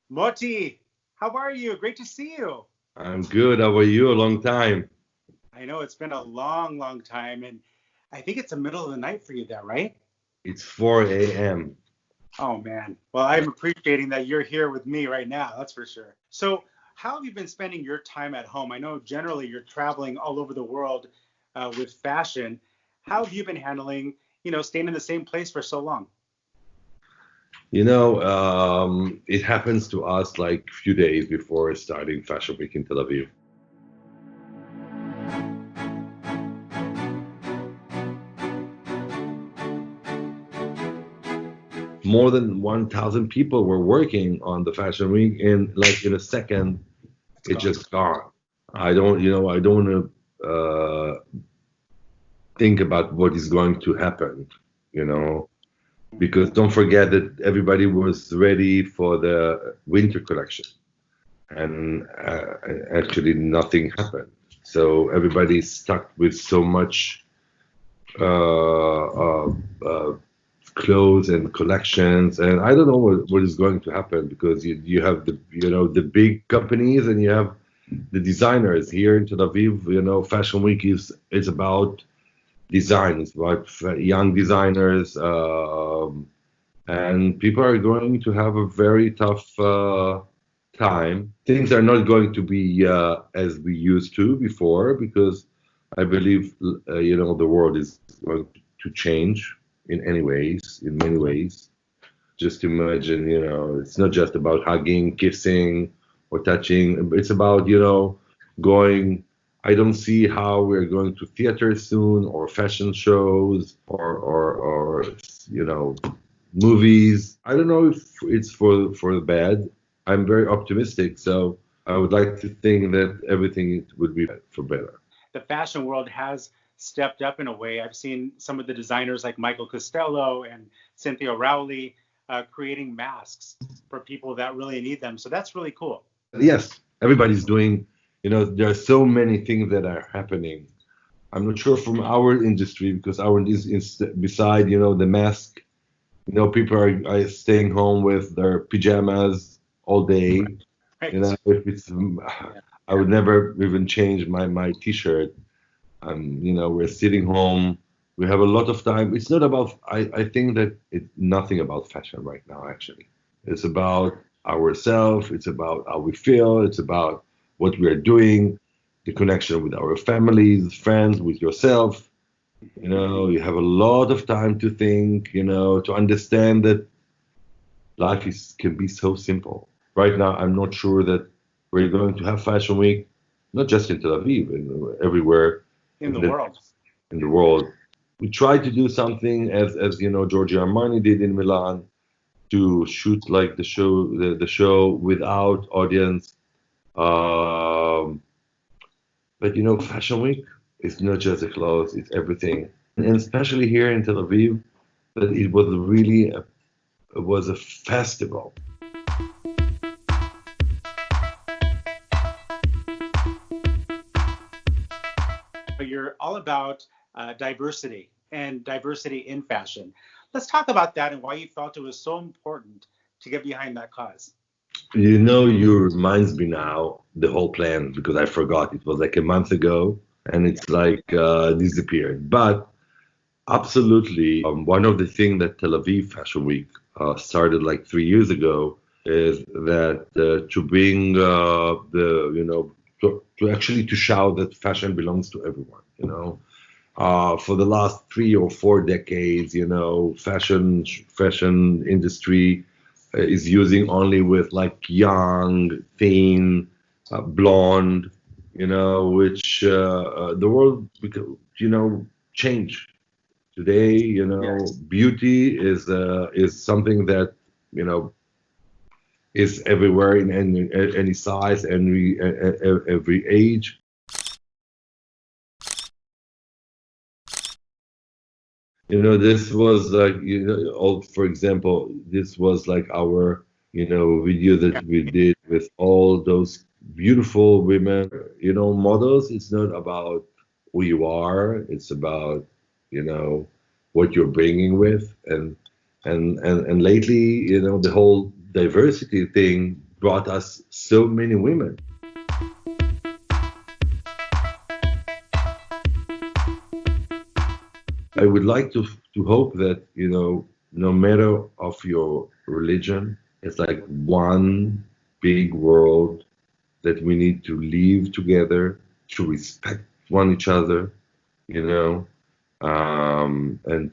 Motty, how are you? Great to see you. I'm good. How are you? A long time. I know it's been a long, long time, and I think it's the middle of the night for you there, right? It's 4 a.m. Oh man. Well, I'm appreciating that you're here with me right now. That's for sure. So, how have you been spending your time at home? I know generally you're traveling all over the world with fashion. How have you been handling, staying in the same place for so long? It happens to us like a few days before starting Fashion Week in Tel Aviv. More than 1,000 people were working on the Fashion Week, and like in a second, It's it gone. just gone. I don't want to think about what is going to happen, you know, because don't forget that everybody was ready for the winter collection, and actually nothing happened. So everybody's stuck with so much uh, uh, uh, clothes and collections, and I don't know what is going to happen because you have the big companies and you have the designers here in Tel Aviv. Fashion Week is about design. It's about young designers, and people are going to have a very tough time. Things are not going to be as we used to before because I believe the world is going to change in many ways. Just imagine, it's not just about hugging, kissing, or touching. It's about going. I don't see how we're going to theater soon, or fashion shows, or movies. I don't know if it's for the bad. I'm very optimistic, so I would like to think that everything would be for better. The fashion world has stepped up in a way. I've seen some of the designers like Michael Costello and Cynthia Rowley creating masks for people that really need them. So that's really cool. Yes, everybody's doing. There are so many things that are happening. I'm not sure from our industry because our is beside the mask. People are staying home with their pajamas all day. Right. If it's, Yeah. I would never even change my t-shirt. We're sitting home. We have a lot of time. It's not about. I think that it's nothing about fashion right now. Actually, it's about ourselves. It's about how we feel. It's about what we are doing, the connection with our families, friends, with yourself. You have a lot of time to think. To understand that life can be so simple. Right now, I'm not sure that we're going to have Fashion Week, not just in Tel Aviv, everywhere In the in the world. in the world. We tried to do something as Giorgio Armani did in Milan to shoot like the show without audience. Um, but Fashion Week is not just the clothes; it's everything. And especially here in Tel Aviv, that it was really it was a festival. You're all about diversity and diversity in fashion. Let's talk about that and why you felt it was so important to get behind that cause. You reminds me now the whole plan because I forgot. It was like a month ago, and Yeah. it's like disappeared. But absolutely, one of the things that Tel Aviv Fashion Week started like 3 years ago is that to bring the to actually to shout that fashion belongs to everyone. For the last 3 or 4 decades, fashion industry is using only with like young, thin, blonde, which the world, change. Today, Yes. beauty is something that you know is everywhere in any size, every age. This was like, for example, this was like our, video that we did with all those beautiful women, models. It's not about who you are. It's about, what you're bringing with. And lately, the whole diversity thing. brought us so many women. I would like to hope that, no matter of your religion, it's like one big world that we need to live together, to respect one each other, and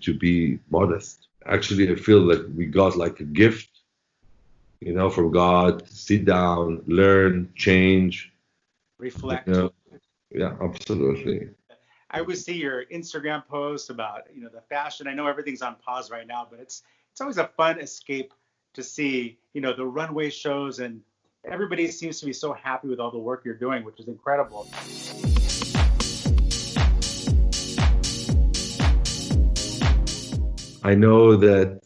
to be modest. Actually, I feel that we got like a gift, from God. Sit down, learn, change. Reflect. Yeah, absolutely. I would see your Instagram posts about, the fashion. I know everything's on pause right now, but it's always a fun escape to see, the runway shows, and everybody seems to be so happy with all the work you're doing, which is incredible. I know that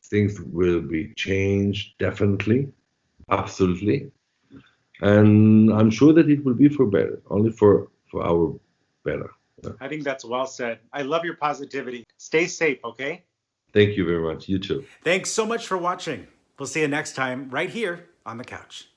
things will be changed, definitely, absolutely, and I'm sure that it will be for better, only for our better. Yeah. I think that's well said. I love your positivity. Stay safe, okay? Thank you very much. You too. Thanks so much for watching. We'll see you next time right here on the couch.